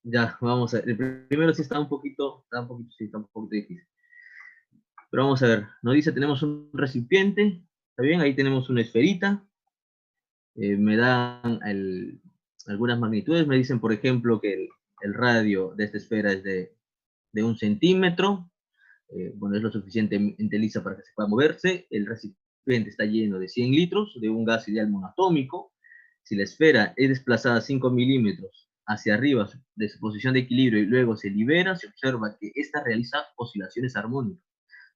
Ya, vamos a ver. El primero sí sí, está un poquito difícil. Pero vamos a ver. Nos dice, tenemos un recipiente, ¿está bien? Ahí tenemos una esferita. Me dan algunas magnitudes. Me dicen, por ejemplo, que el radio de esta esfera es de 1 centímetro. Bueno, es lo suficientemente lisa para que se pueda moverse. El recipiente está lleno de 100 litros de un gas ideal monoatómico. Si la esfera es desplazada 5 milímetros hacia arriba de su posición de equilibrio y luego se libera, se observa que esta realiza oscilaciones armónicas.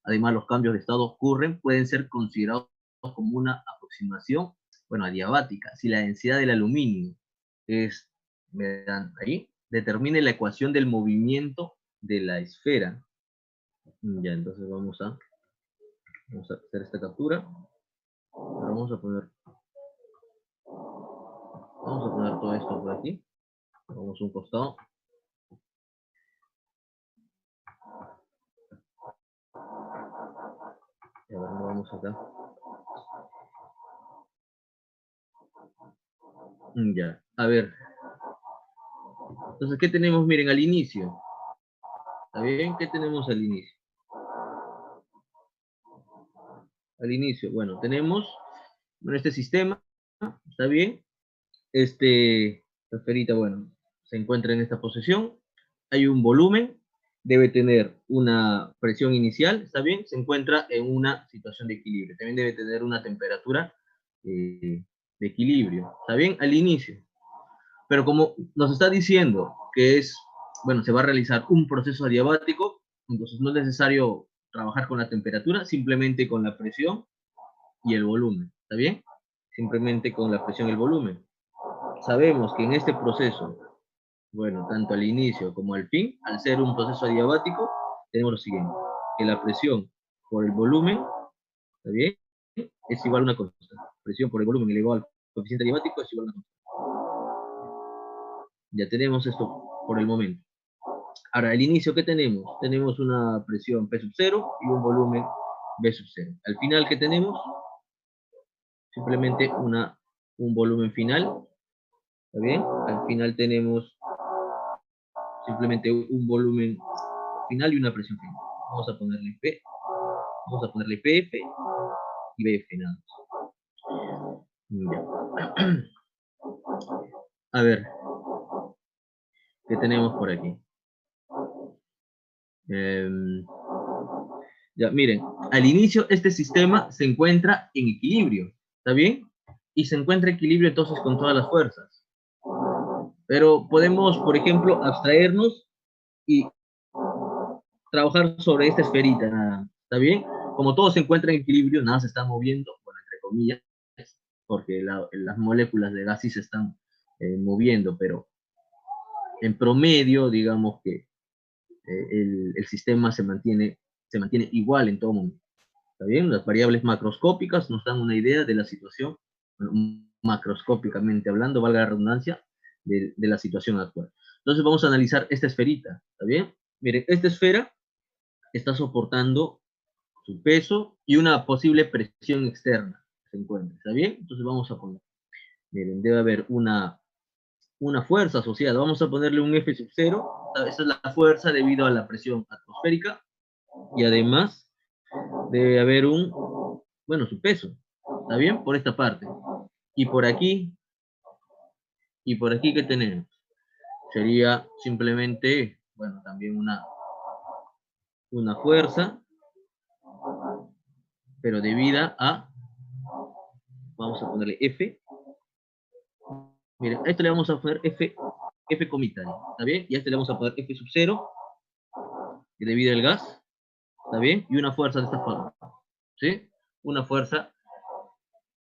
Además, los cambios de estado ocurren, pueden ser considerados como una aproximación, bueno, adiabática. Si la densidad del aluminio es, me dan ahí, determine la ecuación del movimiento de la esfera. Ya, entonces vamos a hacer esta captura. Ahora vamos a poner todo esto por aquí. Vamos a un costado. Y ahora vamos acá. Ya, a ver. Entonces, ¿qué tenemos? Miren, al inicio. ¿Está bien? ¿Qué tenemos al inicio? Al inicio, bueno, tenemos, bueno, este sistema, ¿está bien? La esferita, bueno, se encuentra en esta posición. Hay un volumen, debe tener una presión inicial, ¿está bien? Se encuentra en una situación de equilibrio. También debe tener una temperatura de equilibrio, ¿está bien? Al inicio. Pero como nos está diciendo que es, bueno, se va a realizar un proceso adiabático, entonces no es necesario trabajar con la temperatura, simplemente con la presión y el volumen, ¿está bien? Simplemente con la presión y el volumen. Sabemos que en este proceso, bueno, tanto al inicio como al fin, al ser un proceso adiabático, tenemos lo siguiente, que la presión por el volumen, ¿está bien? Es igual a una constante. Presión por el volumen igual al coeficiente adiabático es igual a una constante. Ya tenemos esto por el momento. Ahora, al inicio, ¿qué tenemos? Tenemos una presión P sub 0 y un volumen B sub 0. Al final, ¿qué tenemos? Simplemente un volumen final, ¿está bien? Al final tenemos simplemente un volumen final y una presión final. Vamos a ponerle P, vamos a ponerle PF y BF nada más. A ver, ¿qué tenemos por aquí? Eh, ya, miren, al inicio este sistema se encuentra en equilibrio, ¿está bien? Y se encuentra en equilibrio entonces con todas las fuerzas. Pero podemos, por ejemplo, abstraernos y trabajar sobre esta esferita, nada, ¿está bien? Como todo se encuentra en equilibrio, nada se está moviendo, bueno, entre comillas, porque las moléculas de gas sí se están moviendo, pero en promedio, digamos que el sistema se mantiene igual en todo momento. ¿Está bien? Las variables macroscópicas nos dan una idea de la situación, bueno, macroscópicamente hablando, valga la redundancia, de la situación actual. Entonces vamos a analizar esta esferita, ¿está bien? Miren, esta esfera está soportando su peso y una posible presión externa que se encuentra, ¿está bien? Entonces vamos a poner, miren, debe haber una fuerza asociada, vamos a ponerle un F sub 0, esa es la fuerza debido a la presión atmosférica, y además debe haber bueno, su peso, ¿está bien? Por esta parte. Y por aquí, ¿qué tenemos? Sería simplemente, bueno, también una fuerza, pero debida a, vamos a ponerle F. Miren, a esto le vamos a poner F comita, ¿está bien? Y a este le vamos a poner F sub 0, que debido al gas, ¿está bien? Y una fuerza de esta forma, ¿sí? Una fuerza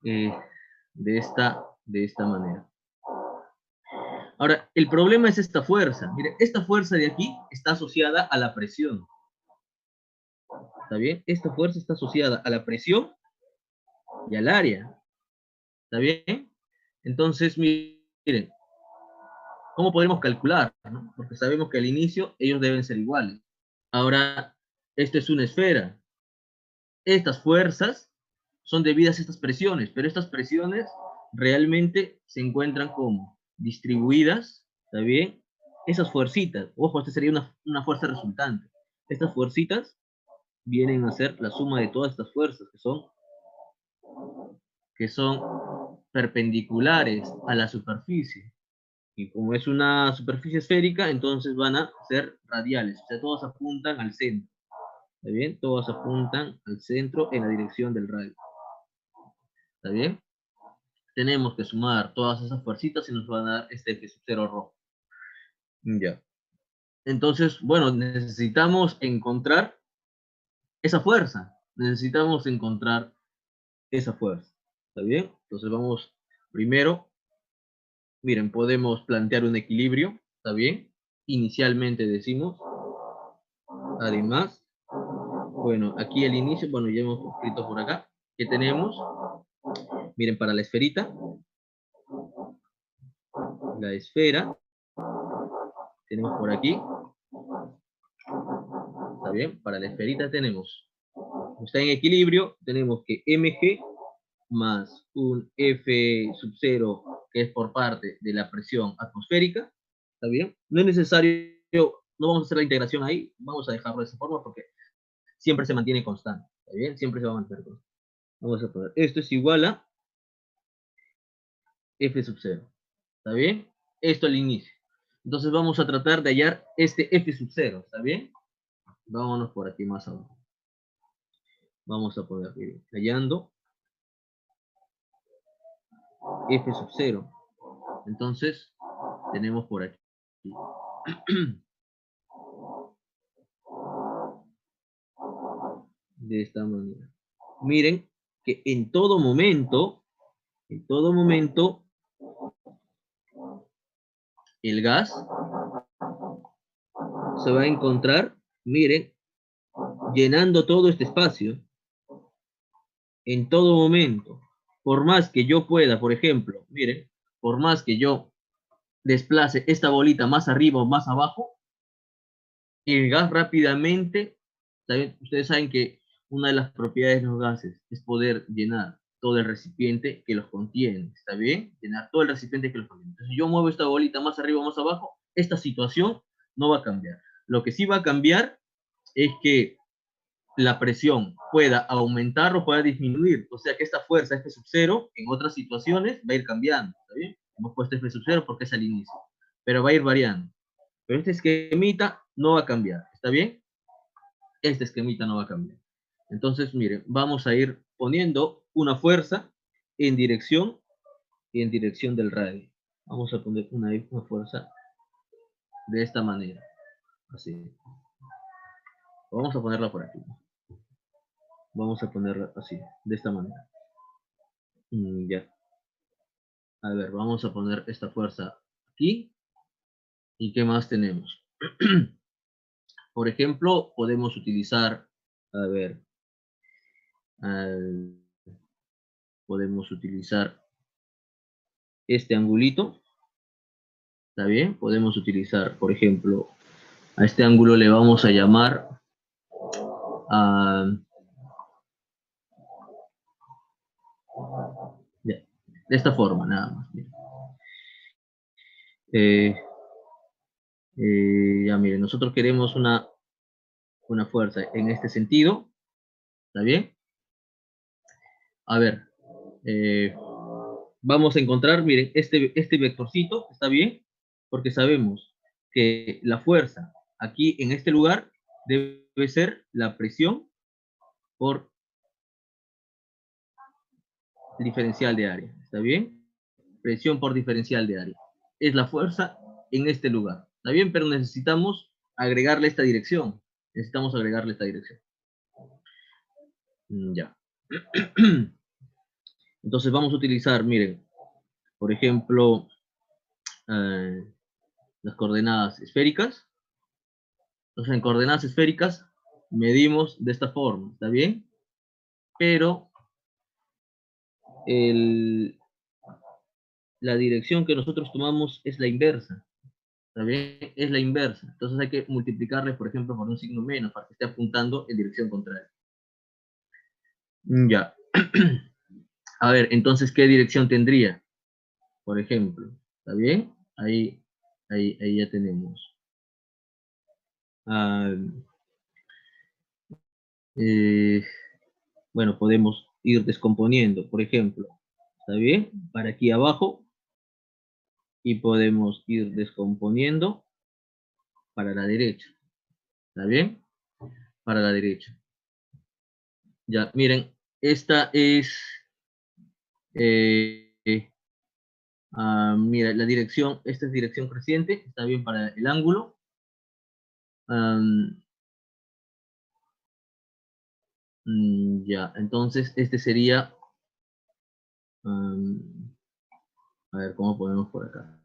eh, de esta manera. Ahora, el problema es esta fuerza. Mire, esta fuerza de aquí está asociada a la presión. ¿Está bien? Esta fuerza está asociada a la presión y al área. ¿Está bien? Entonces, miren, ¿cómo podemos calcular? ¿No? Porque sabemos que al inicio ellos deben ser iguales. Ahora, esto es una esfera. Estas fuerzas son debidas a estas presiones, pero estas presiones realmente se encuentran como distribuidas, ¿está bien? esas fuercitas, ojo, esta sería una fuerza resultante. Estas fuercitas vienen a ser la suma de todas estas fuerzas que son perpendiculares a la superficie. Y como es una superficie esférica, entonces van a ser radiales, o sea, todas apuntan al centro. ¿Está bien? Todas apuntan al centro en la dirección del radio. ¿Está bien? Tenemos que sumar todas esas fuercitas y nos van a dar este F sub 0 rojo. Ya. Entonces, bueno, necesitamos encontrar esa fuerza. Necesitamos encontrar esa fuerza. ¿Está bien? Entonces vamos primero, miren, podemos plantear un equilibrio. ¿Está bien? Inicialmente decimos, además, bueno, aquí el inicio, bueno, ya hemos escrito por acá, que tenemos, miren, para la esferita, la esfera, tenemos por aquí, ¿está bien? Para la esferita tenemos, está en equilibrio, tenemos que mg más un F sub 0, que es por parte de la presión atmosférica, ¿está bien? No es necesario, no vamos a hacer la integración ahí, vamos a dejarlo de esa forma porque siempre se mantiene constante, ¿está bien? Siempre se va a mantener constante. Vamos a poner, esto es igual a F sub 0, ¿está bien? Esto al inicio. Entonces vamos a tratar de hallar este F sub 0, ¿está bien? Vámonos por aquí más abajo. Vamos a poner, miren, hallando F sub 0. Entonces, tenemos por aquí. De esta manera. Miren que en todo momento, el gas se va a encontrar, miren, llenando todo este espacio. En todo momento. Por más que yo pueda, por ejemplo, miren, por más que yo desplace esta bolita más arriba o más abajo, el gas rápidamente, ¿saben? Ustedes saben que una de las propiedades de los gases es poder llenar todo el recipiente que los contiene, ¿está bien? Llenar todo el recipiente que los contiene. Entonces, si yo muevo esta bolita más arriba o más abajo, esta situación no va a cambiar. Lo que sí va a cambiar es que la presión pueda aumentar o pueda disminuir. O sea que esta fuerza F sub 0 en otras situaciones va a ir cambiando, ¿está bien? Hemos puesto F sub 0 porque es al inicio, pero va a ir variando. Pero este esquemita no va a cambiar, ¿está bien? Este esquemita no va a cambiar. Entonces, miren, vamos a ir poniendo una fuerza en dirección del radio. Vamos a poner una fuerza de esta manera, así. Vamos a ponerla por aquí. Vamos a ponerla así, de esta manera. Ya. A ver, vamos a poner esta fuerza aquí. ¿Y qué más tenemos? Por ejemplo, podemos utilizar, a ver, podemos utilizar este angulito. ¿Está bien? Podemos utilizar, por ejemplo, a este ángulo le vamos a llamar de esta forma, nada más. Ya miren, nosotros queremos una fuerza en este sentido. ¿Está bien? A ver, vamos a encontrar, miren, este vectorcito, ¿está bien? Porque sabemos que la fuerza aquí en este lugar debe ser la presión por diferencial de área, ¿está bien? Presión por diferencial de área. Es la fuerza en este lugar, ¿está bien? Pero necesitamos agregarle esta dirección. Necesitamos agregarle esta dirección. Ya. Entonces vamos a utilizar, miren, por ejemplo, las coordenadas esféricas. Entonces en coordenadas esféricas medimos de esta forma, ¿está bien? Pero la dirección que nosotros tomamos es la inversa, ¿está bien? Es la inversa. Entonces hay que multiplicarle, por ejemplo, por un signo menos para que esté apuntando en dirección contraria. Ya. A ver, entonces, ¿qué dirección tendría? Por ejemplo, ¿está bien? Ahí Ahí ya tenemos. Ah, bueno, podemos ir descomponiendo, por ejemplo, ¿está bien? Para aquí abajo, y podemos ir descomponiendo para la derecha, ¿está bien? Para la derecha. Ya, miren, esta es, mira, la dirección, esta es dirección creciente, está bien para el ángulo. Ya, entonces este sería, a ver, ¿cómo ponemos por acá?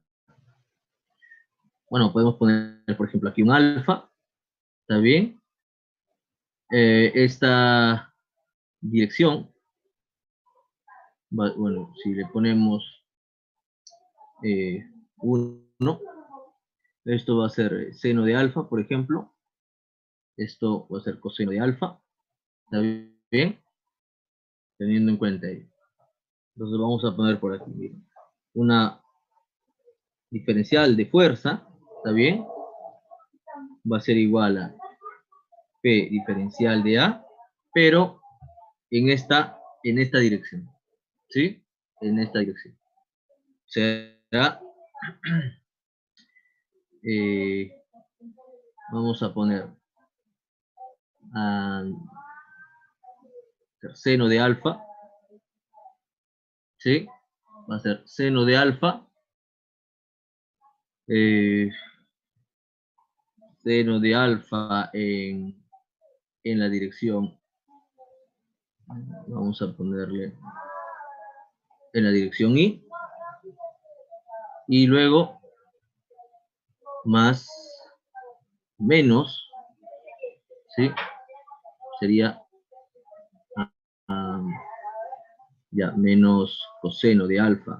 Bueno, podemos poner, por ejemplo, aquí un alfa, ¿está bien? Esta dirección, bueno, si le ponemos 1, esto va a ser seno de alfa, por ejemplo. Esto va a ser coseno de alfa, ¿está bien? Teniendo en cuenta ello. Entonces vamos a poner por aquí, miren, una diferencial de fuerza, ¿está bien? Va a ser igual a P diferencial de A, pero en esta dirección, ¿sí? En esta dirección. Será, vamos a poner seno de alfa, ¿sí? Va a ser seno de alfa, seno de alfa en la dirección, vamos a ponerle en la dirección y luego más menos, ¿sí? Sería ya menos coseno de alfa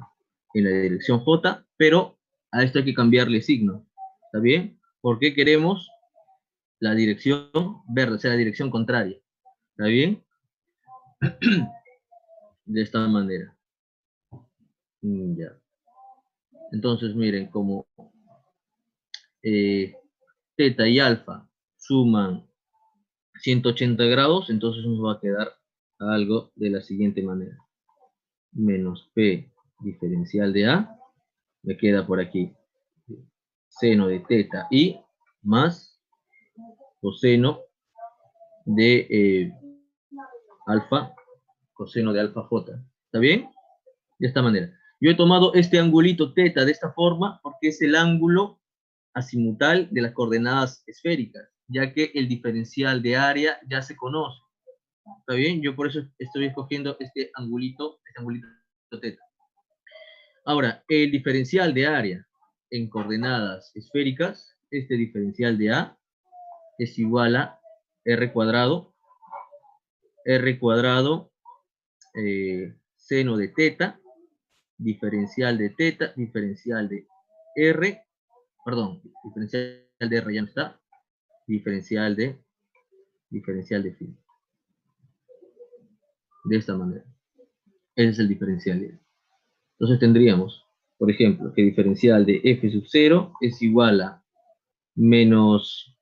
en la dirección J, pero a esto hay que cambiarle signo, ¿está bien? Porque queremos la dirección verde, o sea, la dirección contraria, ¿está bien? De esta manera. Ya. Entonces, miren, como teta y alfa suman 180 grados, entonces nos va a quedar algo de la siguiente manera. Menos P diferencial de A, me queda por aquí seno de teta y más coseno de alfa, coseno de alfa j. ¿Está bien? De esta manera. Yo he tomado este angulito teta de esta forma porque es el ángulo azimutal de las coordenadas esféricas, ya que el diferencial de área ya se conoce. ¿Está bien? Yo por eso estoy escogiendo este angulito teta. Ahora, el diferencial de área en coordenadas esféricas, este diferencial de A es igual a R cuadrado, seno de teta, diferencial de teta, diferencial de R, perdón, diferencial de R ya no está, diferencial de phi. De esta manera. Ese es el diferencial. Entonces tendríamos, por ejemplo, que diferencial de f sub 0 es igual a menos,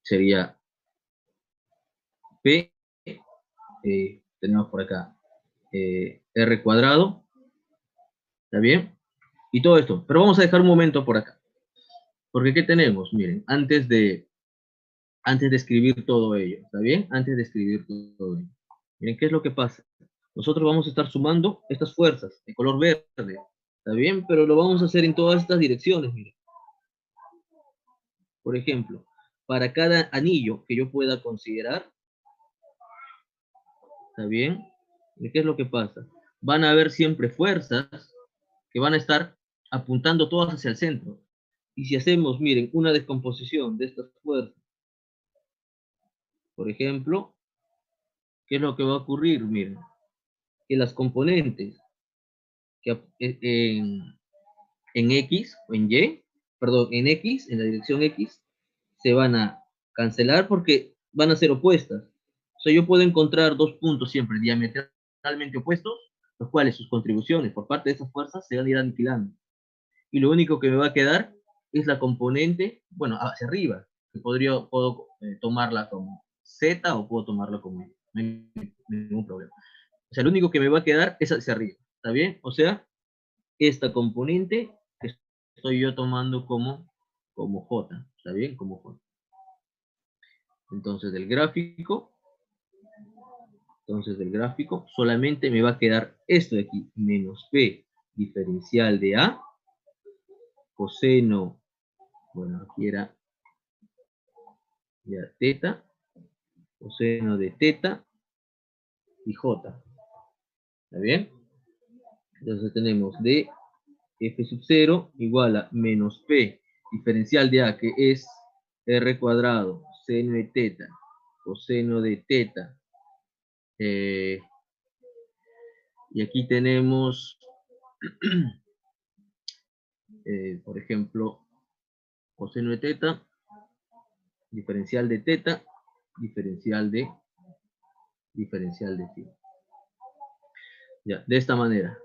sería p, tenemos por acá r cuadrado, ¿está bien? Y todo esto, pero vamos a dejar un momento por acá, porque ¿qué tenemos? Miren, antes de escribir todo ello, ¿está bien? Antes de escribir todo ello. Miren, ¿qué es lo que pasa? Nosotros vamos a estar sumando estas fuerzas de color verde, ¿está bien? Pero lo vamos a hacer en todas estas direcciones, miren. Por ejemplo, para cada anillo que yo pueda considerar, ¿está bien? ¿Qué es lo que pasa? Van a haber siempre fuerzas que van a estar apuntando todas hacia el centro. Y si hacemos, miren, una descomposición de estas fuerzas, por ejemplo, ¿qué es lo que va a ocurrir? Miren, que las componentes que en X o en Y, perdón, en X, en la dirección X, se van a cancelar porque van a ser opuestas. O sea, yo puedo encontrar dos puntos siempre diametralmente opuestos, los cuales sus contribuciones por parte de esas fuerzas se van a ir aniquilando. y lo único que me va a quedar es la componente, bueno, hacia arriba, que puedo tomarla como Z o puedo tomarla como Y, no hay ningún problema. O sea, lo único que me va a quedar es hacia arriba, ¿está bien? O sea, esta componente que estoy yo tomando como J, ¿está bien? Como J. Entonces del gráfico solamente me va a quedar esto de aquí, menos P diferencial de A, coseno, bueno, aquí era ya teta, coseno de teta y J, ¿está bien? Entonces tenemos de F sub 0 igual a menos P diferencial de A, que es R cuadrado, seno de teta, coseno de teta, y aquí tenemos, por ejemplo, coseno de teta, diferencial de teta, diferencial de phi. Ya, de esta manera.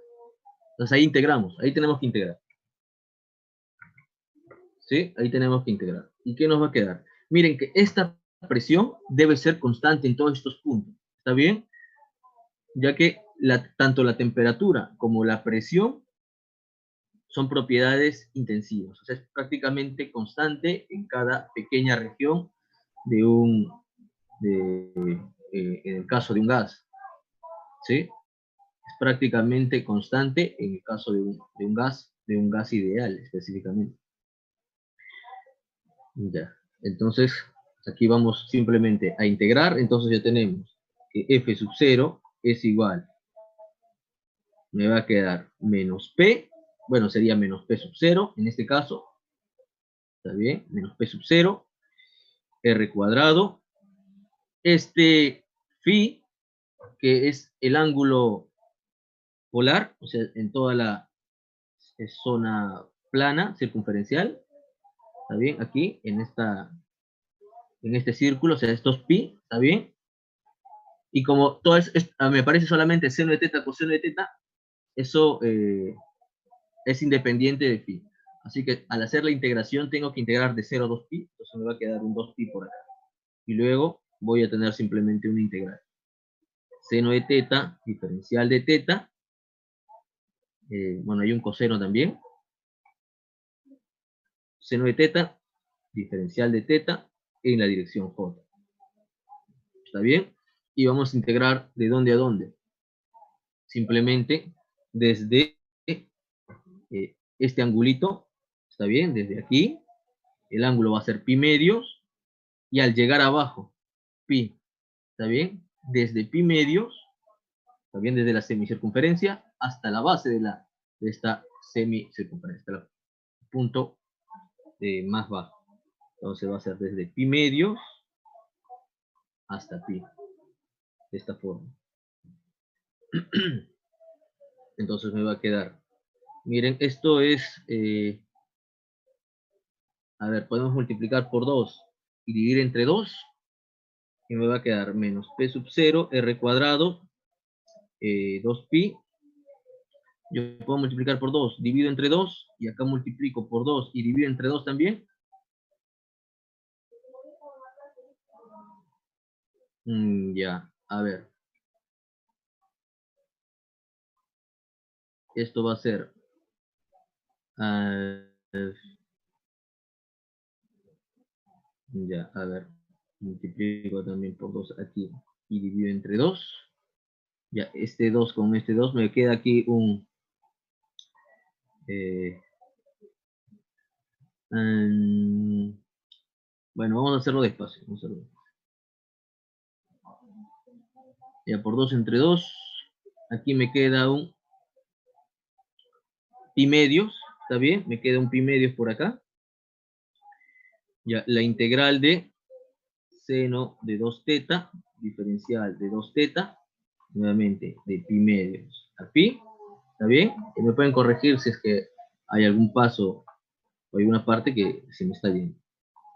Entonces ahí integramos, ahí tenemos que integrar. ¿Sí? Ahí tenemos que integrar. ¿Y qué nos va a quedar? Miren que esta presión debe ser constante en todos estos puntos. ¿Está bien? Ya que tanto la temperatura como la presión son propiedades intensivas. O sea, es prácticamente constante en cada pequeña región de en el caso de un gas. ¿Sí? Es prácticamente constante en el caso de un gas ideal específicamente. Ya. Entonces, aquí vamos simplemente a integrar. Entonces ya tenemos que F sub 0 es igual, me va a quedar menos P, bueno, sería menos P sub 0 en este caso, ¿está bien? Menos P sub 0, R cuadrado. Este phi, que es el ángulo polar, o sea, en toda la zona plana, circunferencial, ¿está bien? Aquí, en este círculo, o sea, estos pi, ¿está bien? Y como todo me parece solamente seno de teta, coseno de teta, eso es independiente de phi. Así que al hacer la integración tengo que integrar de 0 a 2pi, entonces me va a quedar un 2pi por acá. Y luego voy a tener simplemente una integral. Seno de teta, diferencial de teta, bueno, hay un coseno también. Seno de teta, diferencial de teta en la dirección J. ¿Está bien? Y vamos a integrar de dónde a dónde. Simplemente desde este angulito, ¿está bien? Desde aquí, el ángulo va a ser pi medios, y al llegar abajo, pi, ¿está bien? Desde pi medios, ¿está bien? Desde la semicircunferencia hasta la base de esta semicircunferencia, hasta el punto más bajo. Entonces va a ser desde pi medios hasta pi, de esta forma. Entonces me va a quedar, miren, esto es, a ver, podemos multiplicar por 2 y dividir entre 2, y me va a quedar menos p sub 0, r cuadrado, 2pi. Yo puedo multiplicar por 2, divido entre 2, y acá multiplico por 2 y divido entre 2 también. Ya, a ver. Esto va a ser... ya, a ver. Multiplico también por 2 aquí y divido entre 2. Ya, este 2 con este 2 me queda aquí un... bueno, vamos a hacerlo despacio. Vamos a hacerlo. Ya, por 2 entre 2. Aquí me queda un pi medios. ¿Está bien? Me queda un pi medios por acá. Ya, la integral de seno de 2 teta, diferencial de 2 teta, nuevamente de pi medios a pi, ¿está bien? Y me pueden corregir si es que hay algún paso o alguna parte que se me está yendo.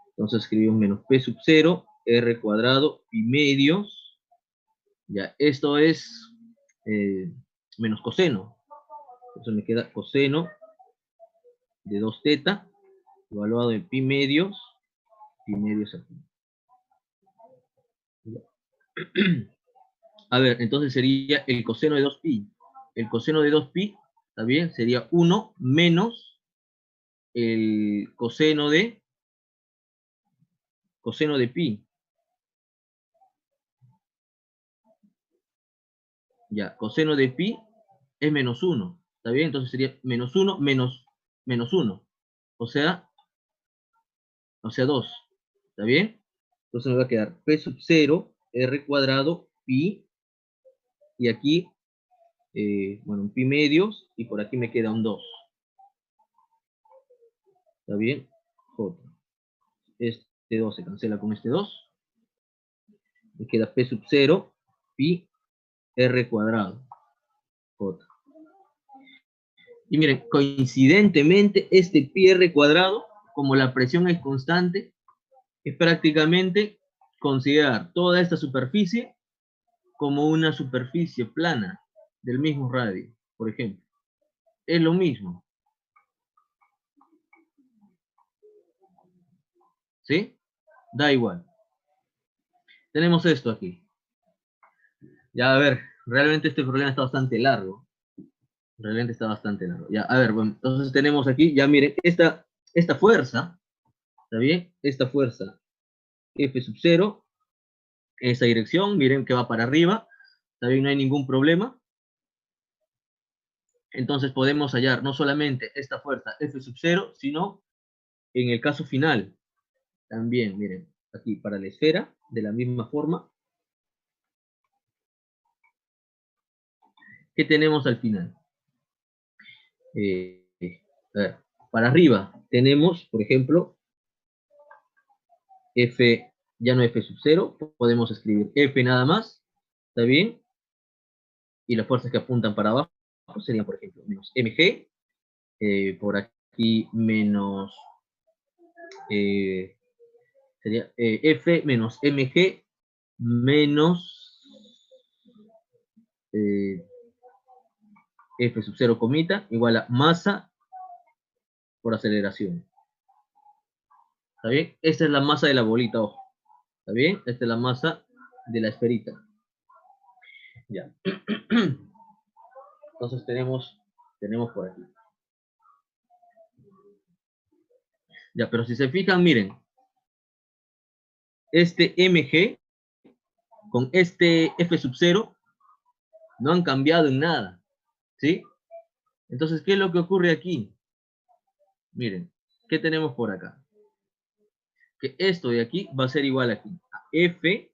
Entonces escribimos menos p sub 0, r cuadrado, pi medios, ya, esto es menos coseno, entonces me queda coseno de 2 teta, evaluado en pi medios aquí. A ver, entonces sería el coseno de 2pi. El coseno de 2pi, ¿está bien? Sería 1 menos el coseno de pi. Ya, coseno de pi es menos 1. ¿Está bien? Entonces sería menos 1 menos 1. O sea 2. ¿Está bien? Entonces me va a quedar p sub 0, r cuadrado, pi, y aquí, bueno, un pi medios, y por aquí me queda un 2. ¿Está bien? J. Este 2 se cancela con este 2. Me queda p sub 0, pi, r cuadrado, j. Y miren, coincidentemente, este pi r cuadrado, como la presión es constante, es prácticamente considerar toda esta superficie como una superficie plana del mismo radio, por ejemplo. Es lo mismo. ¿Sí? Da igual. Tenemos esto aquí. Ya, a ver, realmente este problema está bastante largo. Realmente está bastante largo. Ya, a ver, bueno, entonces tenemos aquí, ya miren, esta fuerza, ¿está bien? Esta fuerza, F sub 0, esa dirección, miren que va para arriba, ¿está bien? No hay ningún problema. Entonces podemos hallar no solamente esta fuerza F sub 0, sino en el caso final, también, miren, aquí para la esfera, de la misma forma. ¿Qué tenemos al final? A ver, para arriba tenemos, por ejemplo, F, ya no F sub 0, podemos escribir F nada más, ¿está bien? Y las fuerzas que apuntan para abajo serían, por ejemplo, menos mg, por aquí menos, sería F menos mg menos F sub 0 comita igual a masa por aceleración. ¿Está bien? Esta es la masa de la bolita, ojo. ¿Está bien? Esta es la masa de la esferita. Ya. Entonces tenemos por aquí. Ya, pero si se fijan, miren. Este mg con este F sub 0 no han cambiado en nada. ¿Sí? Entonces, ¿qué es lo que ocurre aquí? Miren, ¿qué tenemos por acá? Que esto de aquí va a ser igual aquí a F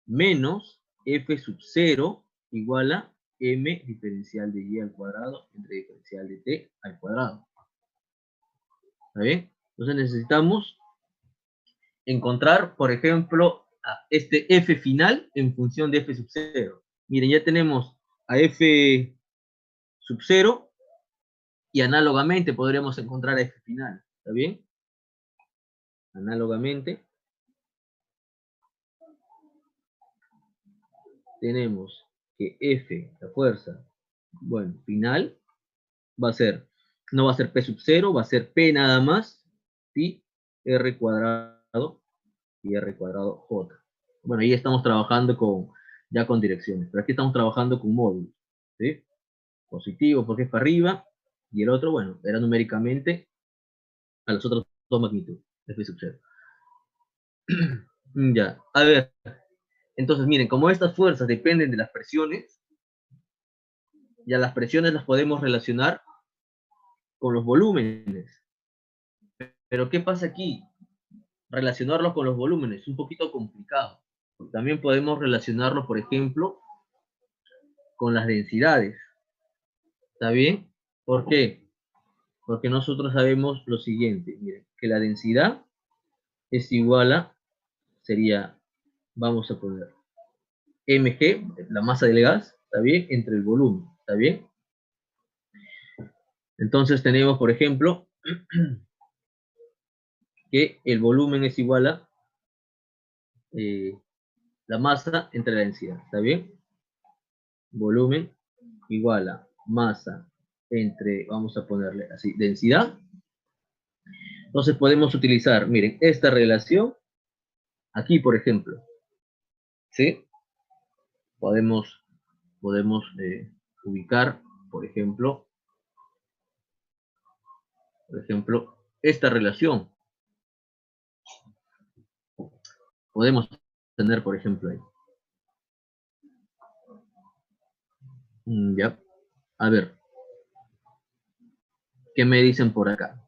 menos F sub 0 igual a M diferencial de Y al cuadrado entre diferencial de T al cuadrado. ¿Está bien? Entonces necesitamos encontrar, por ejemplo, a este F final en función de F sub 0. Miren, ya tenemos a F sub 0 y análogamente podríamos encontrar a F final. ¿Está bien? Análogamente tenemos que F, la fuerza, bueno, final, va a ser, no va a ser P sub 0, va a ser P nada más, pi R cuadrado y R cuadrado J. Bueno, ahí estamos trabajando ya con direcciones, pero aquí estamos trabajando con módulos, ¿sí? Positivo porque es para arriba, y el otro, bueno, era numéricamente a las otras dos magnitudes, F sub 0. Ya, a ver, entonces miren, como estas fuerzas dependen de las presiones, ya las presiones las podemos relacionar con los volúmenes. Pero ¿qué pasa aquí? Relacionarlos con los volúmenes es un poquito complicado. También podemos relacionarlo, por ejemplo, con las densidades. ¿Está bien? ¿Por qué? Porque nosotros sabemos lo siguiente, miren, que la densidad es igual a, sería, vamos a poner, mg, la masa del gas, ¿está bien? Entre el volumen, ¿está bien? Entonces tenemos, por ejemplo, que el volumen es igual a la masa entre la densidad, ¿está bien? Volumen igual a masa entre, vamos a ponerle así, densidad Entonces podemos utilizar, miren, esta relación, aquí por ejemplo, ¿sí? Podemos ubicar, por ejemplo, esta relación. Podemos tener, por ejemplo, ahí. Ya. A ver, ¿qué me dicen por acá?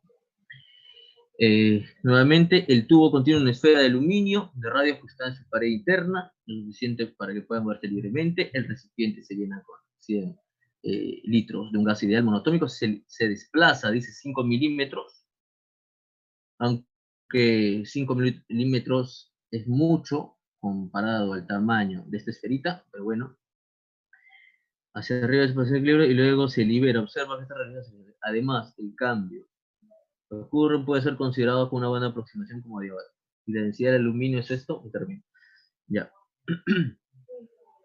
Nuevamente, el tubo contiene una esfera de aluminio de radio ajustada en su pared interna, lo suficiente para que pueda moverse libremente. El recipiente se llena con 100 litros de un gas ideal monotómico. Se desplaza, dice 5 milímetros, aunque 5 milímetros es mucho comparado al tamaño de esta esferita, pero bueno. Hacia arriba es el equilibrio y luego se libera. Observa que esta realidad se libera. Además, el cambio que ocurre puede ser considerado como una buena aproximación como adiós. Y la densidad de aluminio es esto, y termino. Ya.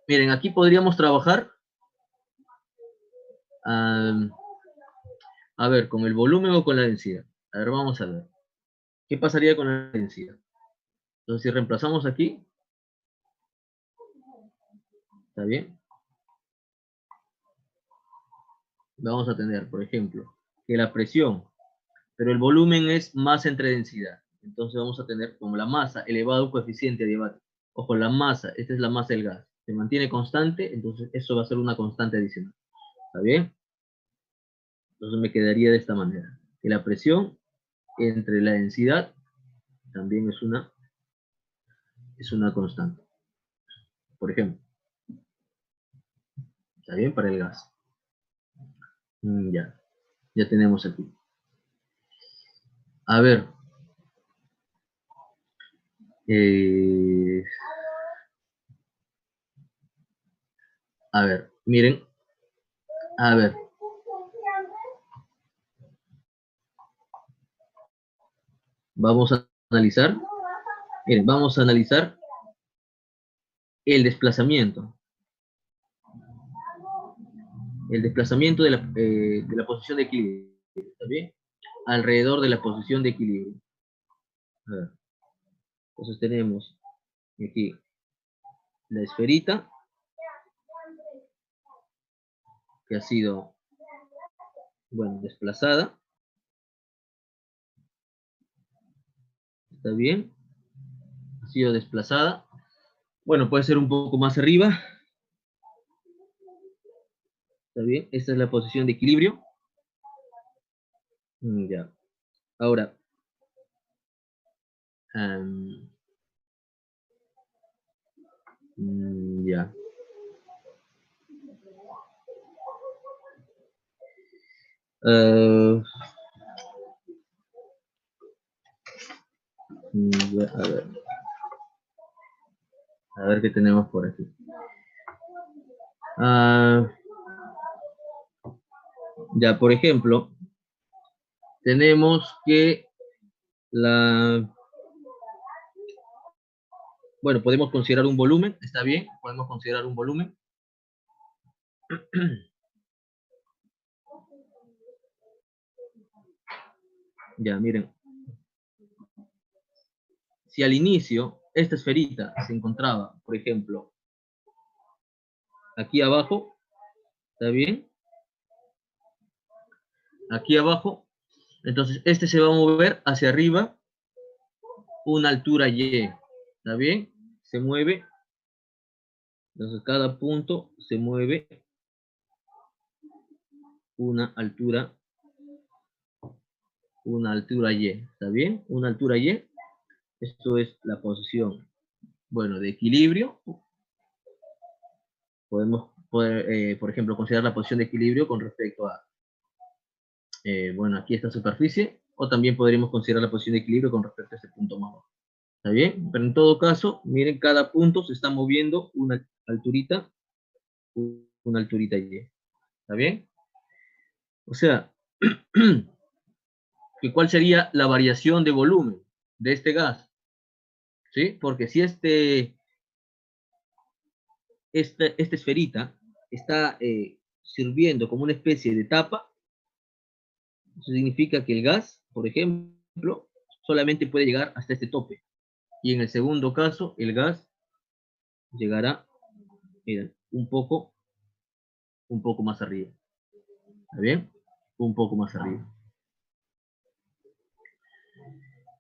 Miren, aquí podríamos trabajar a ver, con el volumen o con la densidad. A ver, vamos a ver. ¿Qué pasaría con la densidad? Entonces, si reemplazamos aquí, ¿está bien? Vamos a tener, por ejemplo, que la presión, pero el volumen es masa entre densidad. Entonces vamos a tener como la masa elevado a un coeficiente adiabático. Ojo, la masa, esta es la masa del gas. Se mantiene constante, entonces eso va a ser una constante adicional. ¿Está bien? Entonces me quedaría de esta manera. Que la presión entre la densidad también es una constante. Por ejemplo. ¿Está bien? Para el gas. Ya. Ya tenemos aquí. A ver. A ver, miren. A ver. Vamos a analizar. Miren, vamos a analizar el desplazamiento. El desplazamiento de la posición de equilibrio. ¿Está bien? Alrededor de la posición de equilibrio. A ver. Entonces tenemos aquí la esferita que ha sido, bueno, desplazada. ¿Está bien? Ha sido desplazada. Bueno, puede ser un poco más arriba. ¿Está bien? Esta es la posición de equilibrio. Ya. Ahora, ya. A ver. A ver qué tenemos por aquí. Ya, por ejemplo, tenemos que bueno, podemos considerar un volumen, ¿está bien? Podemos considerar un volumen. Ya, miren. Si al inicio esta esferita se encontraba, por ejemplo, aquí abajo, ¿está bien? Aquí abajo, entonces este se va a mover hacia arriba una altura y, ¿está bien? Se mueve, entonces cada punto se mueve una altura y, ¿está bien? Una altura y, esto es la posición, bueno, de equilibrio. Podemos, por ejemplo, considerar la posición de equilibrio con respecto a, bueno, aquí esta superficie, o también podríamos considerar la posición de equilibrio con respecto a este punto más bajo. ¿Está bien? Pero en todo caso, miren, cada punto se está moviendo una alturita y. ¿Está bien? O sea, ¿cuál sería la variación de volumen de este gas? ¿Sí? Porque si esta esferita está sirviendo como una especie de tapa, eso significa que el gas, por ejemplo, solamente puede llegar hasta este tope. Y en el segundo caso, el gas llegará, miren, un poco más arriba. ¿Está bien? Un poco más arriba.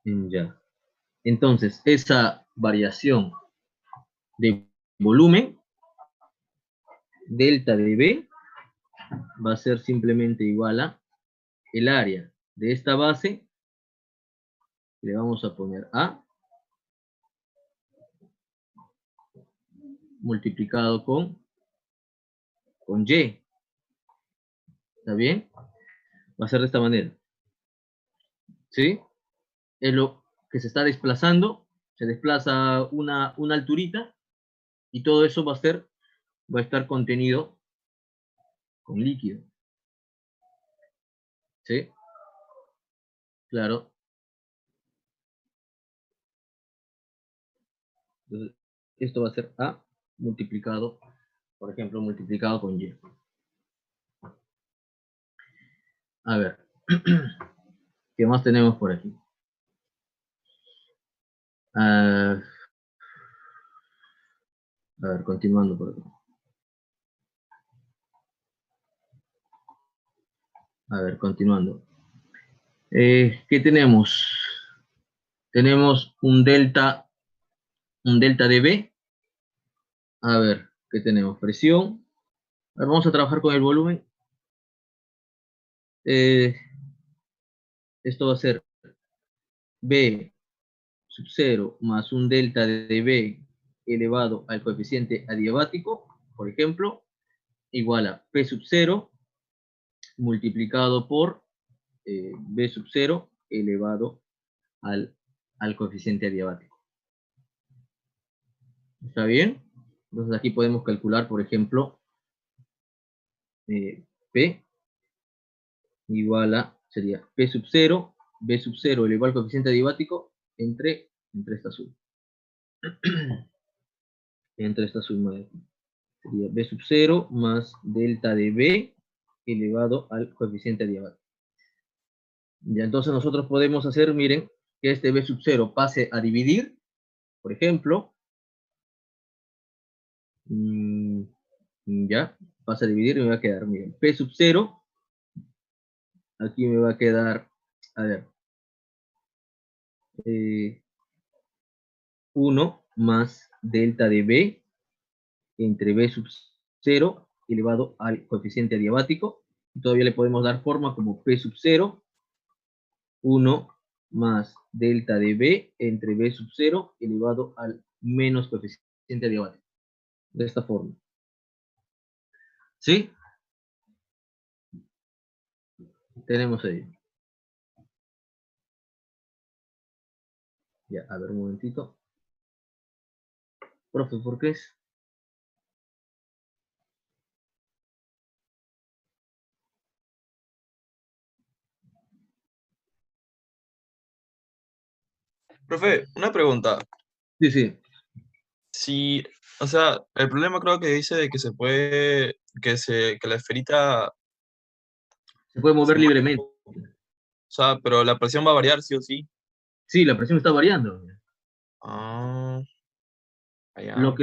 Ya. Entonces, esa variación de volumen, delta de B, va a ser simplemente igual a el área de esta base, le vamos a poner A, multiplicado con Y. ¿Está bien? Va a ser de esta manera. ¿Sí? Es lo que se está desplazando, se desplaza una alturita, y todo eso va a estar contenido con líquido. ¿Sí? Claro. Entonces, esto va a ser A multiplicado, por ejemplo, multiplicado con Y. A ver, ¿qué más tenemos por aquí? A ver, continuando por aquí. A ver, continuando. ¿Qué tenemos? Tenemos un delta de B. A ver, ¿qué tenemos? Presión. A ver, vamos a trabajar con el volumen. Esto va a ser B sub 0 más un delta de B elevado al coeficiente adiabático, por ejemplo, igual a P sub 0 multiplicado por B sub 0 elevado al coeficiente adiabático. ¿Está bien? Entonces aquí podemos calcular, por ejemplo, P igual a, sería P sub 0, B sub 0 elevado al coeficiente adiabático entre esta suma. Entre esta suma de aquí. Sería B sub 0 más delta de B elevado al coeficiente adiabático. Ya, entonces nosotros podemos hacer, miren, que este B sub 0 pase a dividir, por ejemplo, ya, pasa a dividir y me va a quedar, miren, P sub 0, aquí me va a quedar, a ver, 1 más delta de B entre B sub 0 elevado al coeficiente adiabático, y todavía le podemos dar forma como P sub 0, 1 más delta de B entre B sub 0 elevado al menos coeficiente adiabático, de esta forma. ¿Sí? Tenemos ahí. Ya, a ver un momentito. Profe, ¿por qué es? Profe, una pregunta. Sí, sí, Si, o sea, el problema creo que dice de que se puede, que la esferita se puede se mover mueve, libremente. o sea, pero la presión va a variar sí o sí. Sí, la presión está variando. Ah, allá. Lo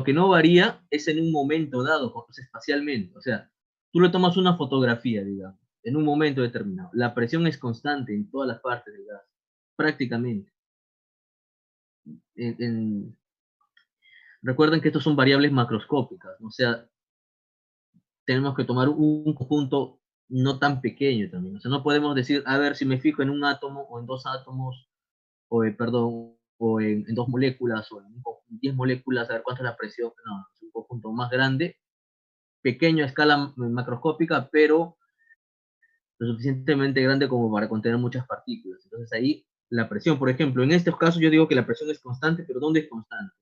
que no varía es en un momento dado, o sea, espacialmente. O sea, tú le tomas una fotografía, digamos, en un momento determinado. La presión es constante en todas las partes del gas, prácticamente. En, en, recuerden que estos son variables macroscópicas, o sea, tenemos que tomar un conjunto no tan pequeño también. O sea, no podemos decir, a ver, si me fijo en un átomo o en dos átomos, o perdón, o en dos moléculas, o en 10 moléculas, a ver cuánta es la presión. No, es un conjunto más grande, pequeño a escala macroscópica, pero lo suficientemente grande como para contener muchas partículas. Entonces ahí la presión, por ejemplo, en estos casos yo digo que la presión es constante, pero ¿dónde es constante?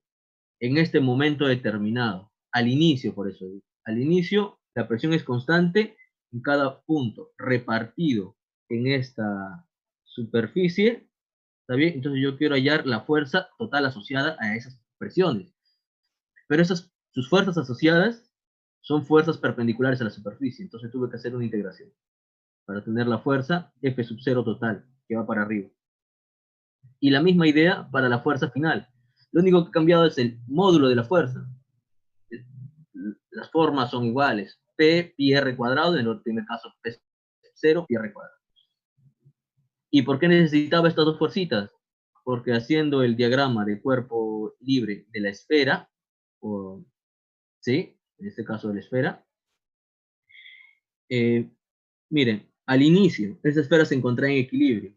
En este momento determinado, al inicio, por eso digo. Al inicio la presión es constante en cada punto, repartido en esta superficie, ¿está bien? Entonces yo quiero hallar la fuerza total asociada a esas presiones. Pero sus fuerzas asociadas son fuerzas perpendiculares a la superficie, entonces tuve que hacer una integración para tener la fuerza F sub 0 total, que va para arriba. Y la misma idea para la fuerza final. Lo único que ha cambiado es el módulo de la fuerza. Las formas son iguales. P, pi r cuadrado, en el primer caso P0, pi r cuadrado. ¿Y por qué necesitaba estas dos fuercitas? Porque haciendo el diagrama del cuerpo libre de la esfera, o, ¿sí? En este caso de la esfera, miren, al inicio, esa esfera se encontraba en equilibrio.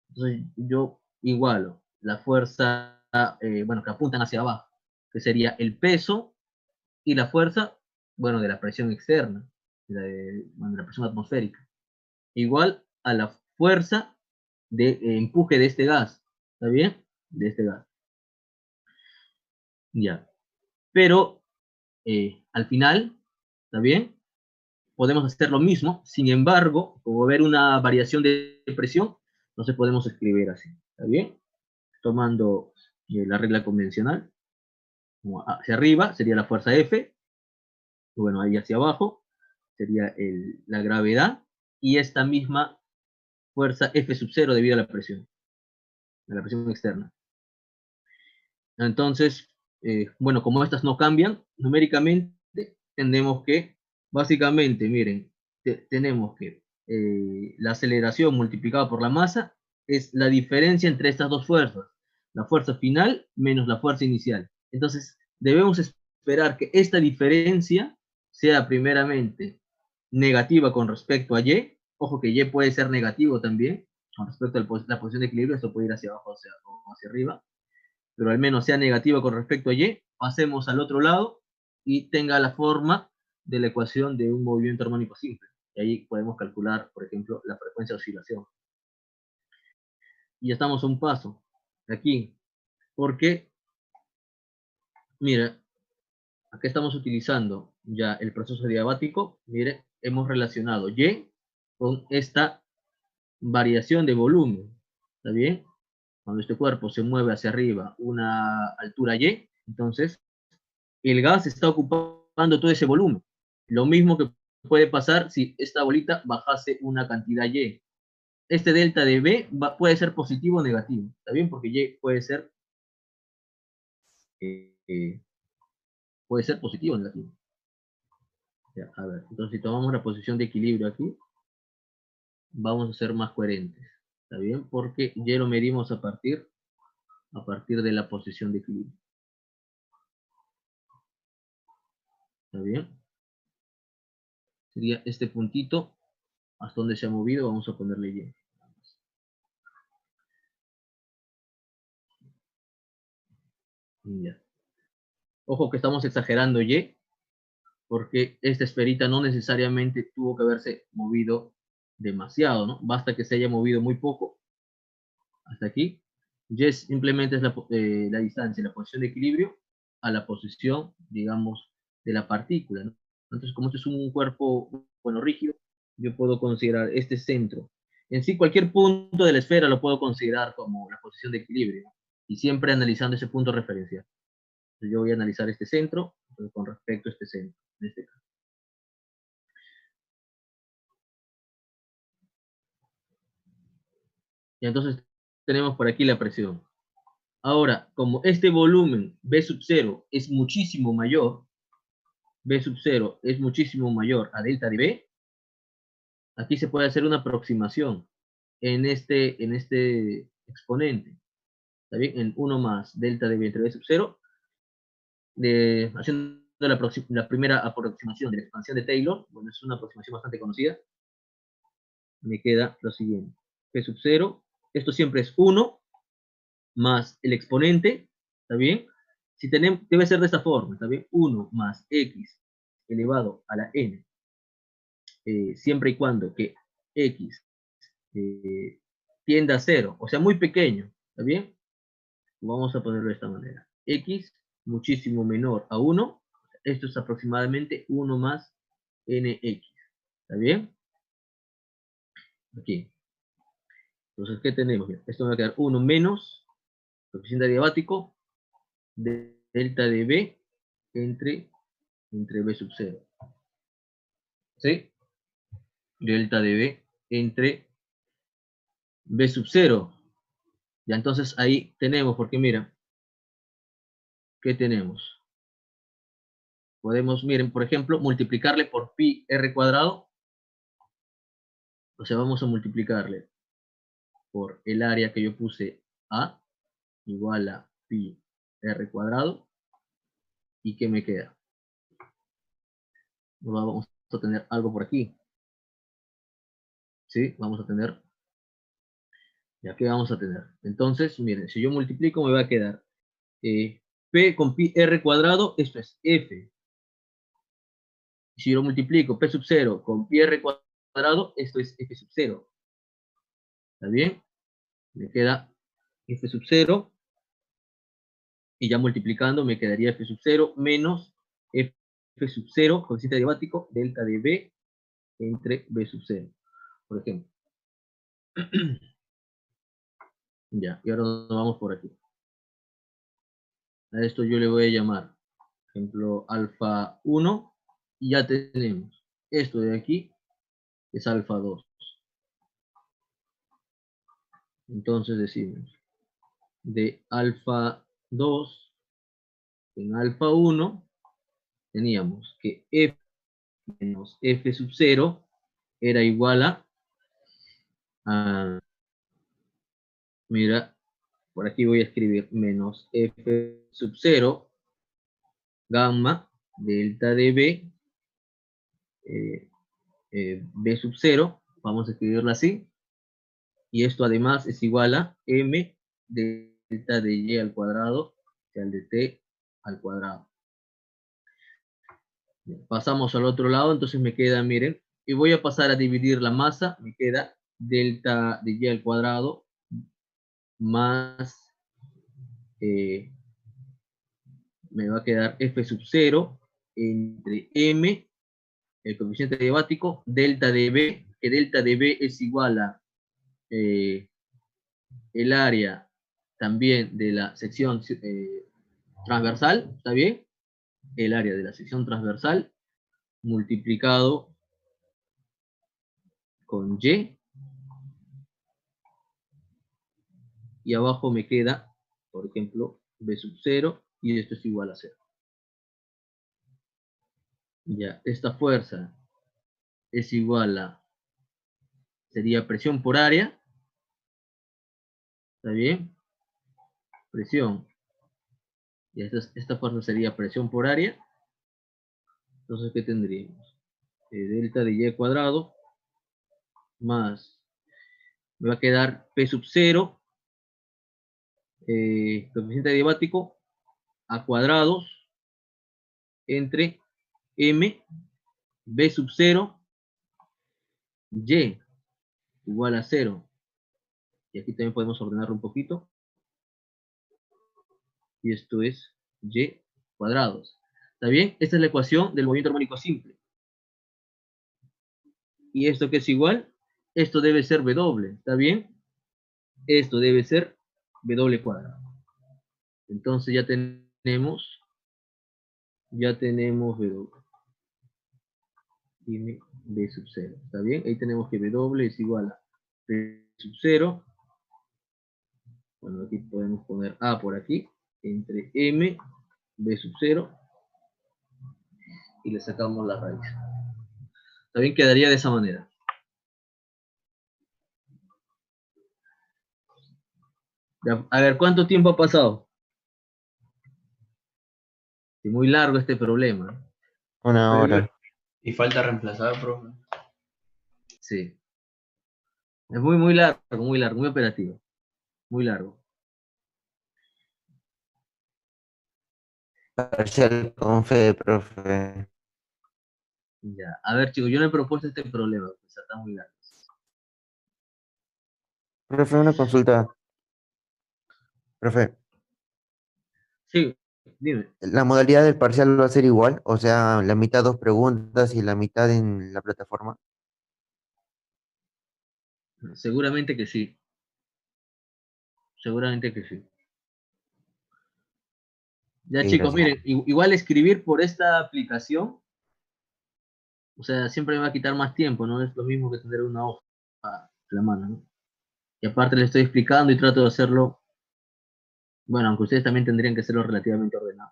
Entonces yo igualo la fuerza, bueno, que apuntan hacia abajo, que sería el peso y la fuerza, bueno, de la presión externa, bueno, de la presión atmosférica, igual a la fuerza de empuje de este gas, ¿está bien? De este gas. Ya. Pero al final, ¿está bien? Podemos hacer lo mismo, sin embargo, como ver una variación de presión, no se podemos escribir así, ¿está bien? Tomando la regla convencional, hacia arriba sería la fuerza F, bueno, ahí hacia abajo sería la gravedad, y esta misma fuerza F sub 0 debido a la presión externa. Entonces, bueno, como estas no cambian, numéricamente tenemos que, básicamente, miren, tenemos que la aceleración multiplicada por la masa es la diferencia entre estas dos fuerzas, la fuerza final menos la fuerza inicial. Entonces, debemos esperar que esta diferencia sea primeramente negativa con respecto a Y. Ojo que Y puede ser negativo también, con respecto a la posición de equilibrio, esto puede ir hacia abajo o hacia arriba, pero al menos sea negativa con respecto a Y, pasemos al otro lado y tenga la forma de la ecuación de un movimiento armónico simple. Y ahí podemos calcular, por ejemplo, la frecuencia de oscilación. Y estamos a un paso aquí, porque, mira, aquí estamos utilizando ya el proceso diabático. Mire, hemos relacionado Y con esta variación de volumen. ¿Está bien? Cuando este cuerpo se mueve hacia arriba una altura Y, entonces el gas está ocupando todo ese volumen. Lo mismo que puede pasar si esta bolita bajase una cantidad Y. Este delta de B puede ser positivo o negativo, ¿está bien? Porque Y eh, puede ser positivo o negativo. Ya, a ver, entonces si tomamos la posición de equilibrio aquí, vamos a ser más coherentes, ¿está bien? Porque Y lo medimos a partir de la posición de equilibrio. ¿Está bien? Sería este puntito hasta donde se ha movido, vamos a ponerle Y. Ya. Ojo que estamos exagerando Y, porque esta esferita no necesariamente tuvo que haberse movido demasiado, ¿no? Basta que se haya movido muy poco, hasta aquí. Y simplemente es la distancia, la posición de equilibrio a la posición, digamos, de la partícula, ¿no? Entonces, como este es un cuerpo, bueno, rígido, yo puedo considerar este centro. En sí, cualquier punto de la esfera lo puedo considerar como la posición de equilibrio, ¿no? Y siempre analizando ese punto referencial. Entonces, yo voy a analizar este centro con respecto a este centro, en este caso. Y entonces tenemos por aquí la presión. Ahora, como este volumen B sub 0 es muchísimo mayor, B sub 0 es muchísimo mayor a delta de B, aquí se puede hacer una aproximación en este exponente. ¿Está bien? En 1 más delta de B entre B sub 0, haciendo la primera aproximación de la expansión de Taylor, bueno, es una aproximación bastante conocida, me queda lo siguiente. B sub 0, esto siempre es 1 más el exponente, ¿está bien? Si tenemos, debe ser de esta forma, ¿está bien? 1 más x elevado a la n, siempre y cuando que x tienda a 0, o sea, muy pequeño, ¿está bien? Vamos a ponerlo de esta manera. X muchísimo menor a 1, esto es aproximadamente 1 más nx, ¿está bien? Aquí. Entonces, ¿qué tenemos? Esto me va a quedar 1 menos coeficiente adiabático de delta de B entre B sub 0. ¿Sí? Delta de B entre B sub 0 Ya, entonces ahí tenemos, porque mira, ¿qué tenemos? Podemos, miren, por ejemplo, multiplicarle por pi r cuadrado. O sea, vamos a multiplicarle por el área que yo puse A, igual a pi r cuadrado. ¿Y qué me queda? Vamos a tener algo por aquí. ¿Sí? Vamos a tener. ¿Ya qué vamos a tener? Entonces, miren, si yo multiplico me va a quedar P con pi r cuadrado, esto es F. Si yo multiplico P sub 0 con pi r cuadrado, esto es F sub 0. ¿Está bien? Me queda F sub 0. Y ya multiplicando me quedaría F sub 0 menos F sub 0, coeficiente adiabático, delta de B entre B sub 0, por ejemplo. Ya, y ahora nos vamos por aquí. A esto yo le voy a llamar, por ejemplo, alfa 1, y ya tenemos. Esto de aquí es alfa 2. Entonces decimos, de alfa 2 en alfa 1, teníamos que F menos F sub 0 era igual a mira, por aquí voy a escribir menos F sub 0 gamma delta de B, B sub 0, vamos a escribirlo así, y esto además es igual a M delta de Y al cuadrado, al de T al cuadrado. Pasamos al otro lado, entonces me queda, miren, y voy a pasar a dividir la masa, me queda delta de Y al cuadrado más, me va a quedar F sub 0 entre M, el coeficiente adiabático, delta de B, que delta de B es igual a el área también de la sección transversal, ¿está bien? El área de la sección transversal multiplicado con y abajo me queda, por ejemplo, B sub 0, y esto es igual a 0. Ya, esta fuerza es igual a, sería presión por área, ¿está bien? Presión, y esta fuerza sería presión por área. Entonces, ¿qué tendríamos? Delta de Y cuadrado más, me va a quedar P sub 0, coeficiente adiabático, a cuadrados entre M, B sub 0, Y igual a 0. Y aquí también podemos ordenarlo un poquito. Y esto es Y cuadrados. ¿Está bien? Esta es la ecuación del movimiento armónico simple. ¿Y esto qué es igual? Esto debe ser W, ¿está bien? Esto debe ser W cuadrado. Entonces ya tenemos W. Dime B sub 0, ¿está bien? Ahí tenemos que W es igual a B sub 0. Bueno, aquí podemos poner A por aquí, entre M, B sub 0, y le sacamos la raíz. ¿Está bien? Quedaría de esa manera. Ya, a ver, ¿cuánto tiempo ha pasado? Es muy largo este problema. Una hora. Y falta reemplazar, profe. Sí. Es muy largo, muy operativo. Muy largo. Parcial con fe, profe. Ya. A ver, chicos, yo no he propuesto este problema, pues está muy largo. Profe, una consulta. Profe, Sí, dime. ¿la modalidad del parcial va a ser igual? O sea, la mitad dos preguntas y la mitad en la plataforma. Seguramente que sí. Seguramente que sí. Ya, Sí, chicos, gracias. miren, igual escribir por esta aplicación, o sea, siempre me va a quitar más tiempo, ¿no? Es lo mismo que tener una hoja en la mano, ¿no? Y aparte le estoy explicando y trato de hacerlo Bueno, aunque ustedes también tendrían que hacerlo relativamente ordenado.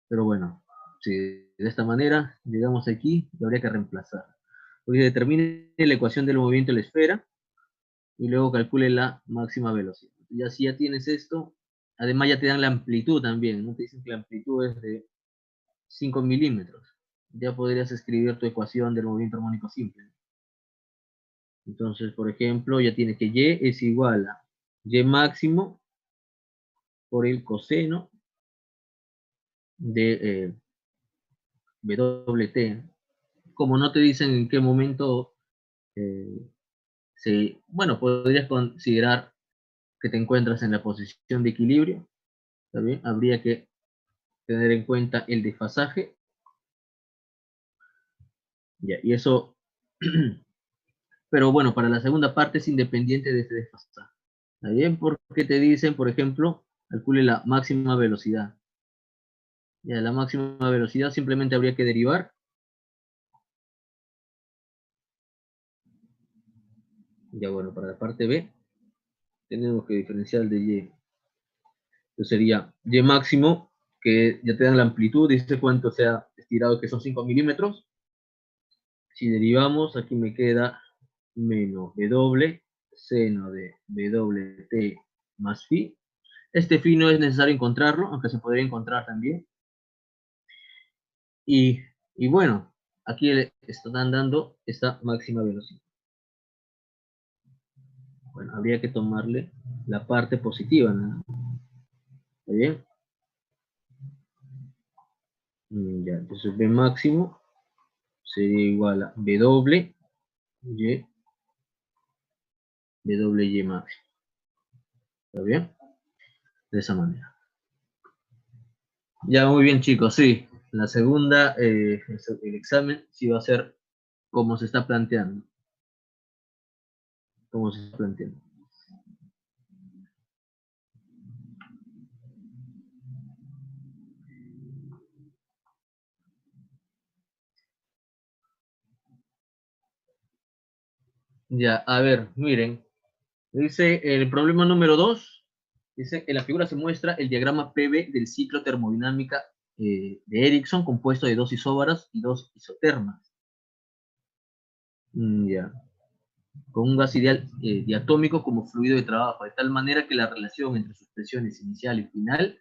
Pero bueno, si de esta manera llegamos aquí, lo habría que reemplazar. Porque determine la ecuación del movimiento de la esfera y luego calcule la máxima velocidad. Y así ya tienes esto. Además ya te dan la amplitud también, ¿no? Te dicen que la amplitud es de 5 milímetros. Ya podrías escribir tu ecuación del movimiento armónico simple. Entonces, por ejemplo, ya tienes que Y es igual a Y máximo por el coseno de WT. Como no te dicen en qué momento bueno, podrías considerar que te encuentras en la posición de equilibrio. ¿Está bien? Habría que tener en cuenta el desfasaje. Ya, y eso, pero bueno, para la segunda parte es independiente de este desfasaje. ¿Está bien? Porque te dicen, por ejemplo, calcule la máxima velocidad. Ya, la máxima velocidad simplemente habría que derivar. Ya bueno, para la parte B, tenemos que diferenciar el de Y. Entonces sería Y máximo, que ya te dan la amplitud, dice cuánto se ha estirado, que son 5 milímetros. Si derivamos, aquí me queda menos W seno de WT más phi. Este phi no es necesario encontrarlo, aunque se podría encontrar también. Y bueno, aquí le están dando esta máxima velocidad. Bueno, habría que tomarle la parte positiva, ¿no? ¿Está bien? Ya, entonces B máximo sería igual a W, Y, WY máximo. ¿Está bien? De esa manera. Ya, muy bien, chicos, sí. La segunda, el examen sí va a ser como se está planteando. Como se está planteando. Ya, a ver, miren. Dice el problema número 2. Dice, en la figura se muestra el diagrama PV del ciclo termodinámica de Ericsson, compuesto de 2 isóbaras y 2 isotermas. Ya. Con un gas ideal diatómico como fluido de trabajo, de tal manera que la relación entre sus presiones inicial y final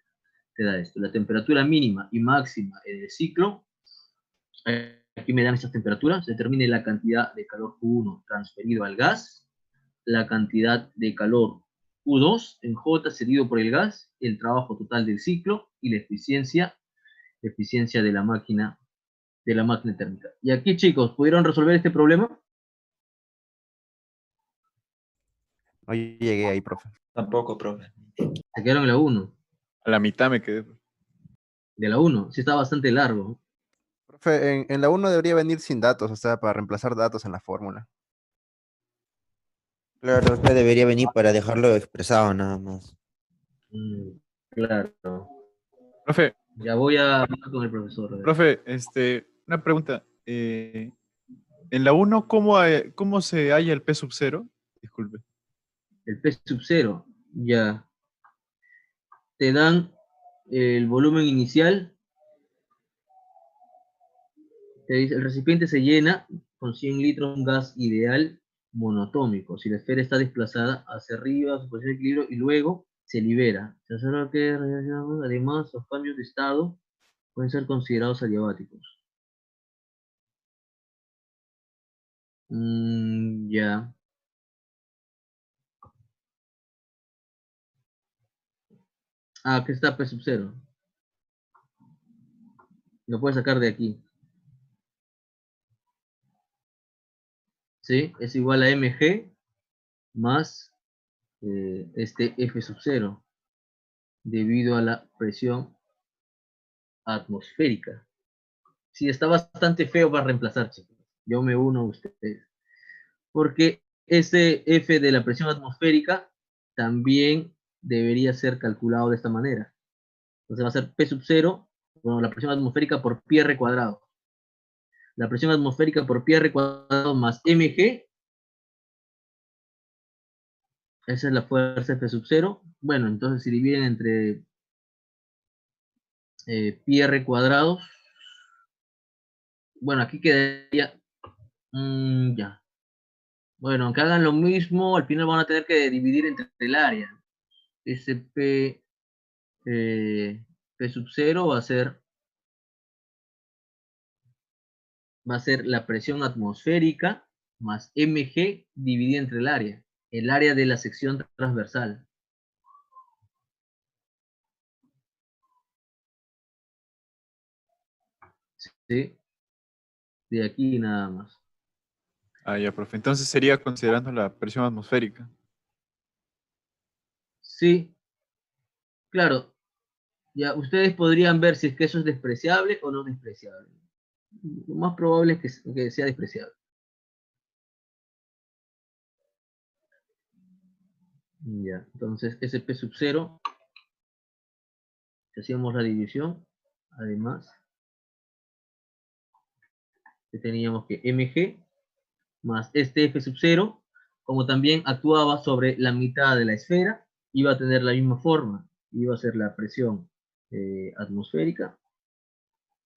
te da esto. La temperatura mínima y máxima del ciclo, aquí me dan estas temperaturas, se determina la cantidad de calor Q1 transferido al gas, la cantidad de calor Q2 en J cedido por el gas, el trabajo total del ciclo y la eficiencia de la máquina térmica. Y aquí, chicos, ¿pudieron resolver este problema? No llegué ahí, profe. Tampoco, profe. Se quedaron en la 1. A la mitad me quedé. De la 1, sí está bastante largo. Profe, en la 1 debería venir sin datos, o sea, para reemplazar datos en la fórmula. Claro, usted debería venir para dejarlo expresado nada más. Claro. Profe, Ya voy a hablar con el profesor. A ver. profe, una pregunta. En la 1, ¿cómo se halla el P sub 0? Disculpe. El P sub 0, ya. Te dan el volumen inicial. Te dice, el recipiente se llena con 100 litros de un gas ideal monotómico. Si la esfera está desplazada hacia arriba, su posición de equilibrio, y luego se libera. Se observa que, además, los cambios de estado pueden ser considerados adiabáticos. Ya. Ah, aquí está P sub 0. Lo puedes sacar de aquí. ¿Sí? Es igual a mg más este F sub 0 debido a la presión atmosférica. Sí, está bastante feo para reemplazar, chicos. Yo me uno a ustedes. Porque ese F de la presión atmosférica también debería ser calculado de esta manera. Entonces va a ser P sub 0, bueno, la presión atmosférica por pi r cuadrado. La presión atmosférica por pi r cuadrado más mg Esa es la fuerza F sub 0. Bueno, entonces si dividen entre pi r cuadrado. Bueno, aquí quedaría... ya. Bueno, aunque hagan lo mismo, al final van a tener que dividir entre el área. Ese P, P sub 0 va a ser la presión atmosférica más mg dividida entre el área de la sección transversal. ¿Sí? De aquí nada más. Ah, ya, profe. Entonces sería considerando la presión atmosférica. Sí, claro. Ya ustedes podrían ver si es que eso es despreciable o no despreciable. Lo más probable es que sea despreciable. Ya, entonces ese P sub 0, si hacíamos la división, además, que teníamos que mg más este F sub 0, como también actuaba sobre la mitad de la esfera, iba a tener la misma forma, iba a ser la presión atmosférica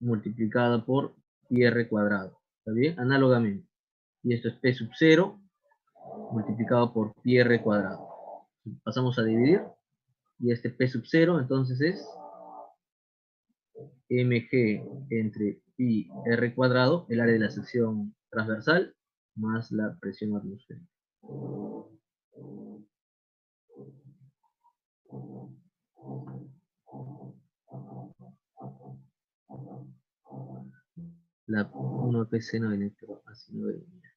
multiplicada por pi r cuadrado, ¿está bien? Análogamente. Y esto es P sub 0 multiplicado por pi r cuadrado. Pasamos a dividir, y este P sub 0 entonces es mg entre pi r cuadrado, el área de la sección transversal, más la presión atmosférica. La 1 PC no electro, así no debería.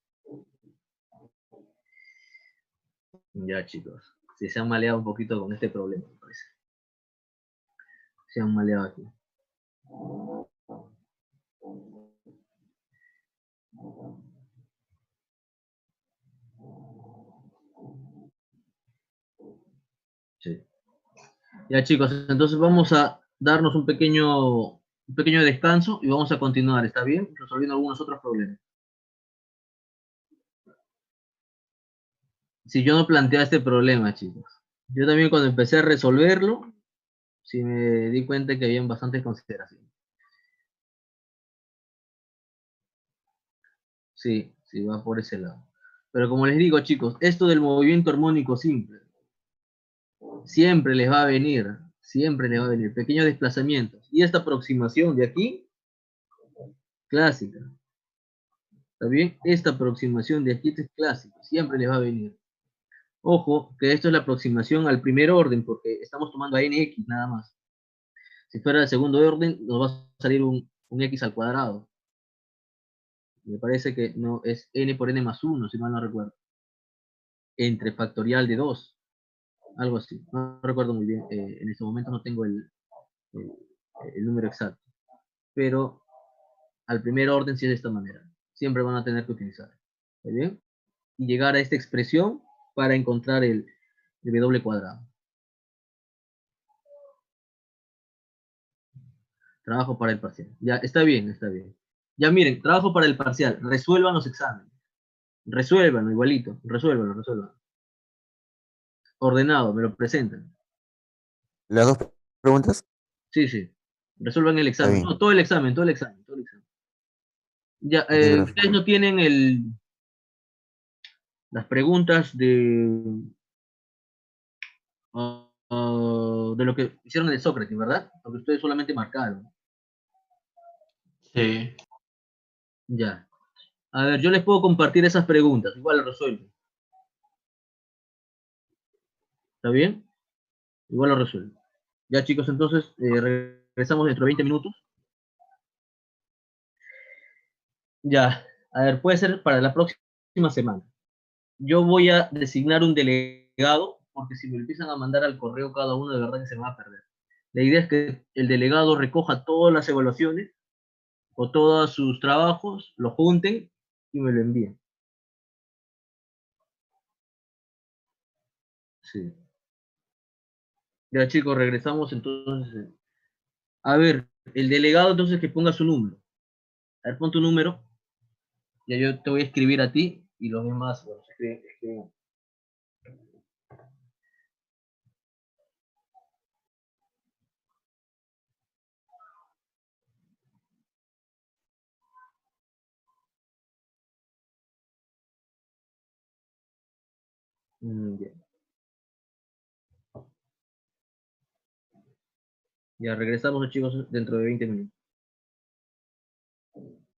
Ya chicos, se han maleado un poquito con este problema, me parece. Se han maleado aquí. Sí. Ya chicos, entonces vamos a darnos un pequeño descanso y vamos a continuar, ¿está bien? Resolviendo algunos otros problemas. Si yo no planteaba este problema, chicos. Yo también cuando empecé a resolverlo, sí me di cuenta que había bastantes consideraciones. Sí, sí, va por ese lado. Pero como les digo, chicos, esto del movimiento armónico simple, siempre les va a venir, pequeños desplazamientos. Y esta aproximación de aquí, clásica. ¿Está bien? Esta aproximación de aquí es clásica, siempre les va a venir. Ojo, que esto es la aproximación al primer orden, porque estamos tomando a nx nada más. Si fuera el segundo orden, nos va a salir un x al cuadrado. Me parece que no es n por n más 1, si mal no recuerdo. Entre factorial de 2. Algo así. No recuerdo muy bien. En este momento no tengo el número exacto. Pero al primer orden sí es de esta manera. Siempre van a tener que utilizar. ¿Está bien? Y llegar a esta expresión para encontrar el w cuadrado. Trabajo para el parcial. Ya, está bien, está bien. Ya miren, trabajo para el parcial. Resuelvan los exámenes. Resuélvanlo igualito. Resuélvanlo. Ordenado, me lo presentan. ¿Las dos preguntas? Sí, sí. Resuelvan el Está examen. bien. No, todo el examen. Ya, Ok, profe. ustedes no tienen las preguntas de lo que hicieron en el Sócrates, ¿verdad? Porque ustedes solamente marcaron. Sí. Ya. A ver, yo les puedo compartir esas preguntas. Igual lo resuelvo. ¿Está bien? Igual lo resuelvo. Ya, chicos, entonces regresamos dentro de 20 minutos. Ya. A ver, puede ser para la próxima semana. Yo voy a designar un delegado, porque si me empiezan a mandar al correo cada uno, de verdad que se me va a perder. La idea es que el delegado recoja todas las evaluaciones o todos sus trabajos, lo junten y me lo envíen. Sí. Ya chicos, regresamos entonces. A ver, el delegado entonces que ponga su número. A ver, pon tu número. Ya yo te voy a escribir a ti y los demás, bueno, escriben. Ya. Ya regresamos, chicos, dentro de 20 minutos.